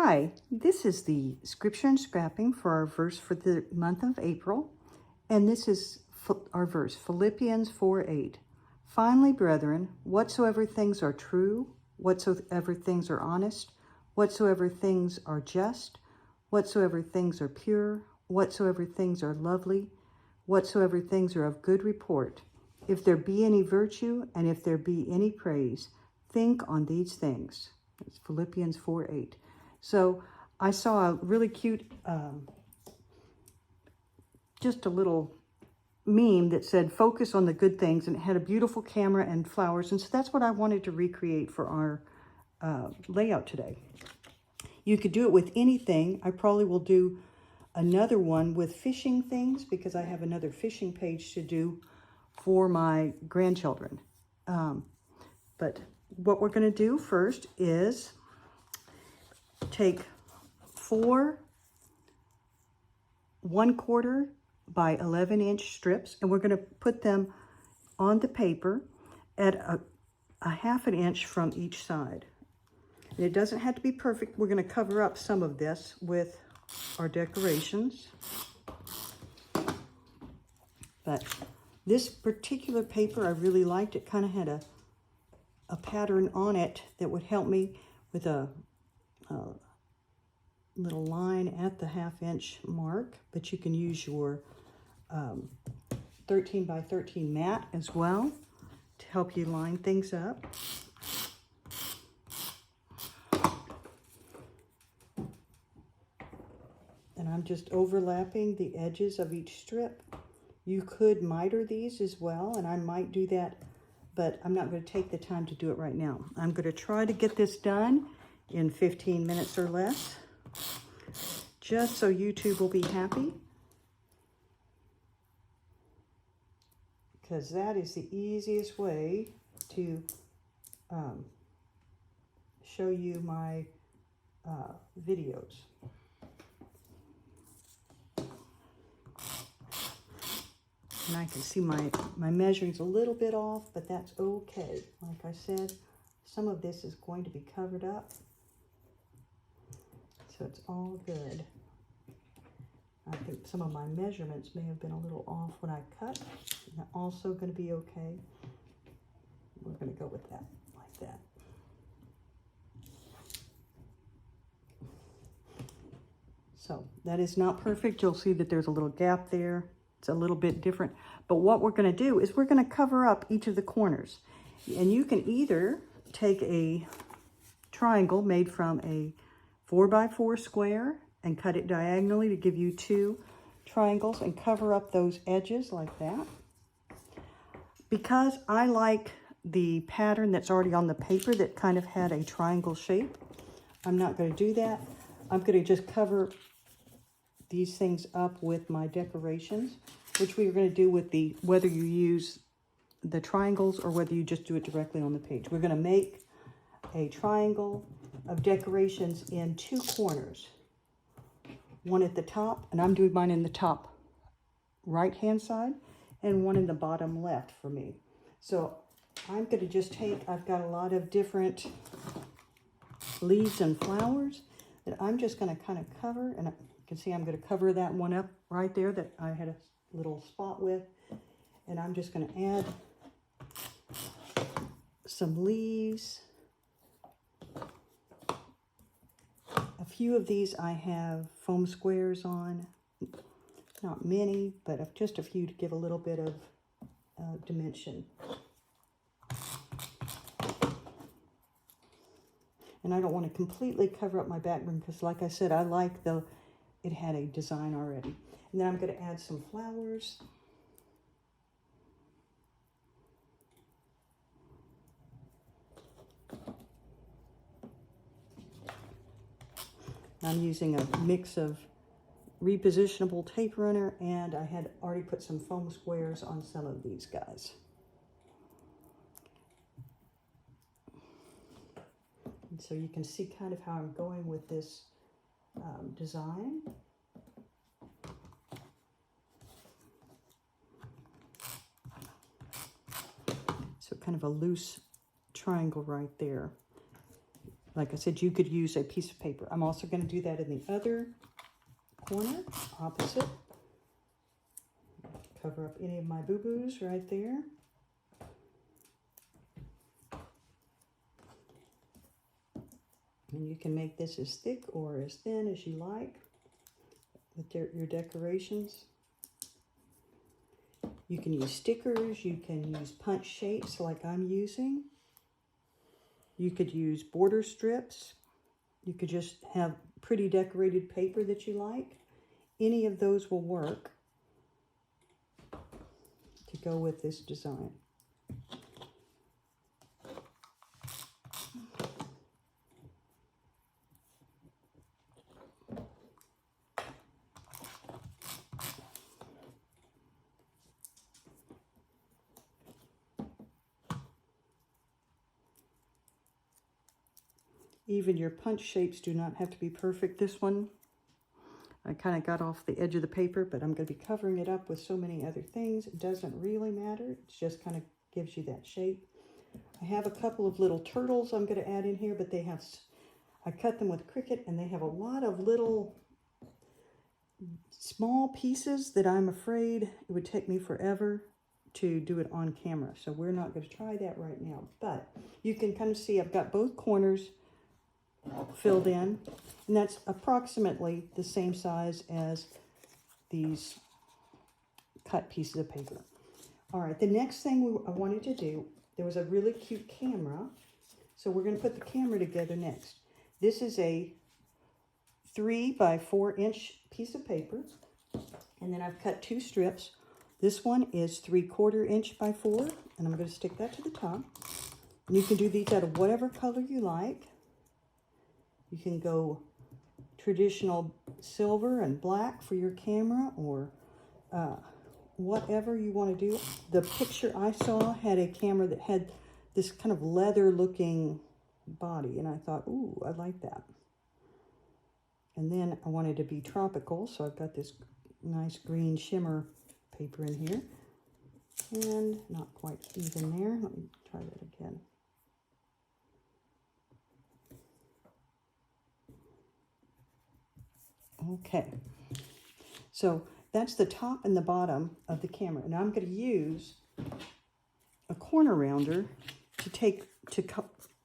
Hi, this is the scripture and scrapping for our verse for the month of April, and this is our verse, Philippians 4:8. Finally, brethren, whatsoever things are true, whatsoever things are honest, whatsoever things are just, whatsoever things are pure, whatsoever things are lovely, whatsoever things are of good report, if there be any virtue and if there be any praise, think on these things. It's Philippians 4:8. So I saw a really cute, just a little meme that said, focus on the good things, and it had a beautiful camera and flowers. And so that's what I wanted to recreate for our layout today. You could do it with anything. I probably will do another one with fishing things because I have another fishing page to do for my grandchildren. But what we're going to do first is take 4 1/4 by 11-inch strips, and we're going to put them on the paper at a 1/2 inch from each side. And it doesn't have to be perfect. We're going to cover up some of this with our decorations. But this particular paper I really liked. It kind of had a pattern on it that would help me with a little line at the 1/2 inch mark, but you can use your 13 by 13 mat as well to help you line things up. And I'm just overlapping the edges of each strip. You could miter these as well, and I might do that, but I'm not going to take the time to do it right now. I'm going to try to get this done in 15 minutes or less, just so YouTube will be happy, because that is the easiest way to show you my videos. And I can see my measuring's a little bit off, but that's okay. Like I said, some of this is going to be covered up, so it's all good. I think some of my measurements may have been a little off when I cut. They're also going to be okay. We're going to go with that, like that. So that is not perfect. You'll see that there's a little gap there. It's a little bit different. But what we're going to do is we're going to cover up each of the corners. And you can either take a triangle made from a 4x4 square and cut it diagonally to give you 2 triangles and cover up those edges like that. Because I like the pattern that's already on the paper that kind of had a triangle shape, I'm not going to do that. I'm going to just cover these things up with my decorations, which we're going to do with the, whether you use the triangles or whether you just do it directly on the page. We're going to make a triangle of decorations in 2 corners. One at the top, and I'm doing mine in the top right-hand side, and one in the bottom left for me. So I'm going to just take, I've got a lot of different leaves and flowers that I'm just going to kind of cover, and you can see I'm going to cover that one up right there that I had a little spot with, and I'm just going to add some leaves. A few of these I have foam squares on, not many, but just a few to give a little bit of dimension. And I don't want to completely cover up my background because, like I said, I like it had a design already. And then I'm going to add some flowers. I'm using a mix of repositionable tape runner, and I had already put some foam squares on some of these guys. And so you can see kind of how I'm going with this design. So kind of a loose triangle right there. Like I said, you could use a piece of paper. I'm also going to do that in the other corner, opposite. Cover up any of my boo-boos right there. And you can make this as thick or as thin as you like with your decorations. You can use stickers, you can use punch shapes like I'm using. You could use border strips. You could just have pretty decorated paper that you like. Any of those will work to go with this design. Even your punch shapes do not have to be perfect. This one, I kind of got off the edge of the paper, but I'm going to be covering it up with so many other things. It doesn't really matter. It just kind of gives you that shape. I have a couple of little turtles I'm going to add in here, but they have, I cut them with Cricut, and they have a lot of little small pieces that I'm afraid it would take me forever to do it on camera. So we're not going to try that right now. But you can kind of see I've got both corners filled in, and that's approximately the same size as these cut pieces of paper. All right, the next thing I wanted to do, there was a really cute camera, so we're going to put the camera together next. This is a 3 by 4 inch piece of paper, and then I've cut 2 strips. This one is 3/4 inch by 4, and I'm going to stick that to the top. And you can do these out of whatever color you like. You can go traditional silver and black for your camera, or whatever you want to do. The picture I saw had a camera that had this kind of leather looking body, and I thought, ooh, I like that. And then I wanted to be tropical, so I've got this nice green shimmer paper in here. And not quite even there. Let me try that again. Okay, so that's the top and the bottom of the camera. Now I'm going to use a corner rounder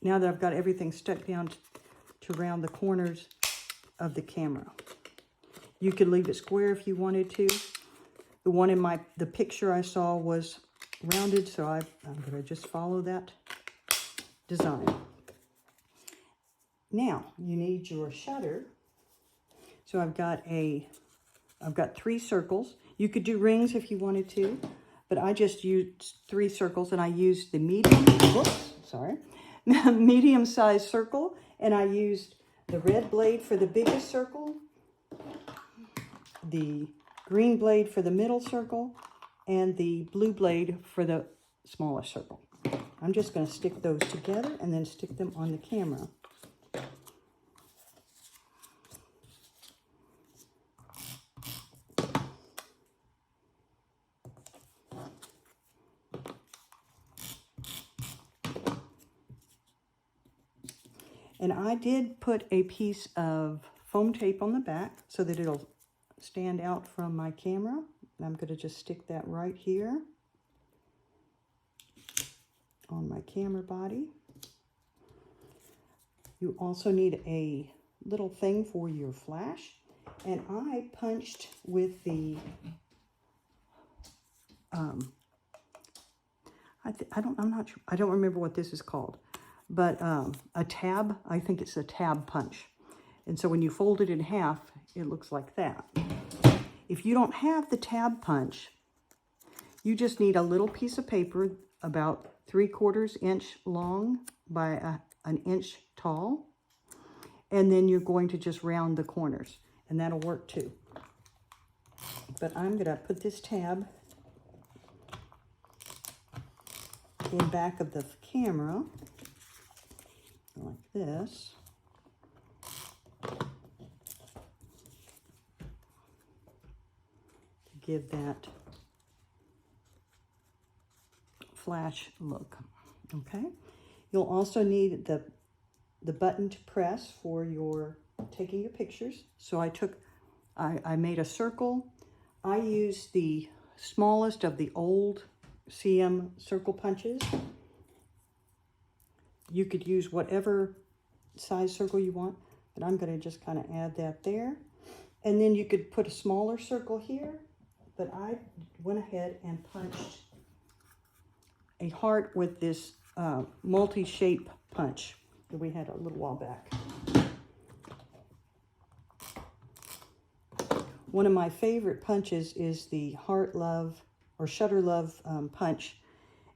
now that I've got everything stuck down to round the corners of the camera. You could leave it square if you wanted to. The one in the picture I saw was rounded, so I'm going to just follow that design. Now you need your shutter. So I've got 3 circles. You could do rings if you wanted to, but I just used 3 circles, and I used the medium-sized circle, and I used the red blade for the biggest circle, the green blade for the middle circle, and the blue blade for the smallest circle. I'm just going to stick those together and then stick them on the camera. And I did put a piece of foam tape on the back so that it'll stand out from my camera. And I'm going to just stick that right here on my camera body. You also need a little thing for your flash. And I punched with the, I'm not sure, I don't remember what this is called. But a tab, I think it's a tab punch. And so when you fold it in half, it looks like that. If you don't have the tab punch, you just need a little piece of paper about 3/4 inch long by an inch tall. And then you're going to just round the corners, and that'll work too. But I'm going to put this tab in back of the camera, like this. To give that flash look. Okay. You'll also need the the button to press for your taking your pictures. So I made a circle. I used the smallest of the old CM circle punches. You could use whatever size circle you want, but I'm going to just kind of add that there. And then you could put a smaller circle here, but I went ahead and punched a heart with this multi-shape punch that we had a little while back. One of my favorite punches is the Heart Love or Shutter Love punch,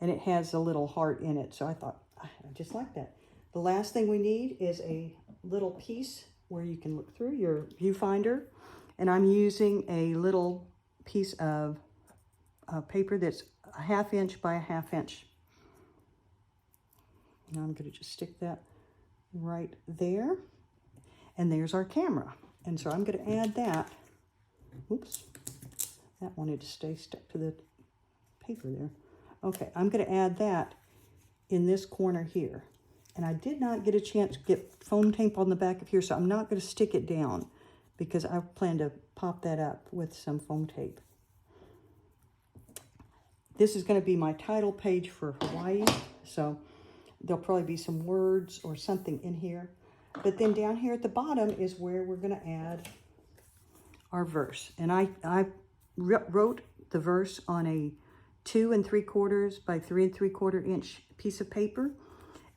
and it has a little heart in it. So I thought, I just like that. The last thing we need is a little piece where you can look through your viewfinder, and I'm using a little piece of paper that's a 1/2 inch by a 1/2 inch. Now I'm going to just stick that right there, and there's our camera. And so I'm going to add that. Oops, that wanted to stay stuck to the paper there. Okay, I'm going to add that in this corner here. And I did not get a chance to get foam tape on the back of here, so I'm not going to stick it down because I plan to pop that up with some foam tape. This is going to be my title page for Hawaii, so there'll probably be some words or something in here. But then down here at the bottom is where we're going to add our verse. And I wrote the verse on a 2 3/4 by 3 3/4 inch piece of paper,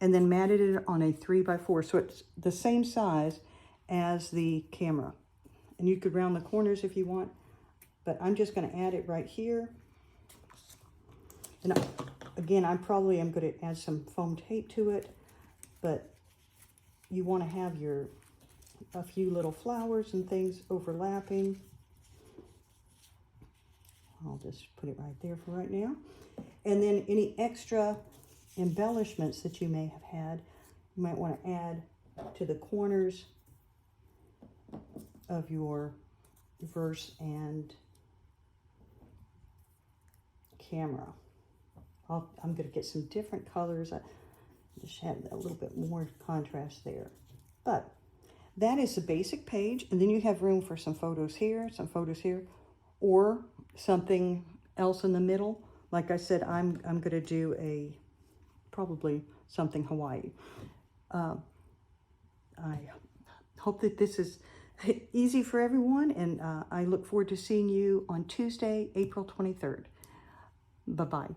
and then matted it on a 3 by 4. So it's the same size as the camera. And you could round the corners if you want, but I'm just going to add it right here. And again, I probably am going to add some foam tape to it, but you want to have a few little flowers and things overlapping. I'll just put it right there for right now. And then any extra embellishments that you may have had, you might want to add to the corners of your verse and camera. I'm going to get some different colors. I just have a little bit more contrast there. But that is the basic page, and then you have room for some photos here, or something else in the middle. Like I said, I'm going to do probably something Hawaii. I hope that this is easy for everyone, and I look forward to seeing you on Tuesday, April 23rd. Bye-bye.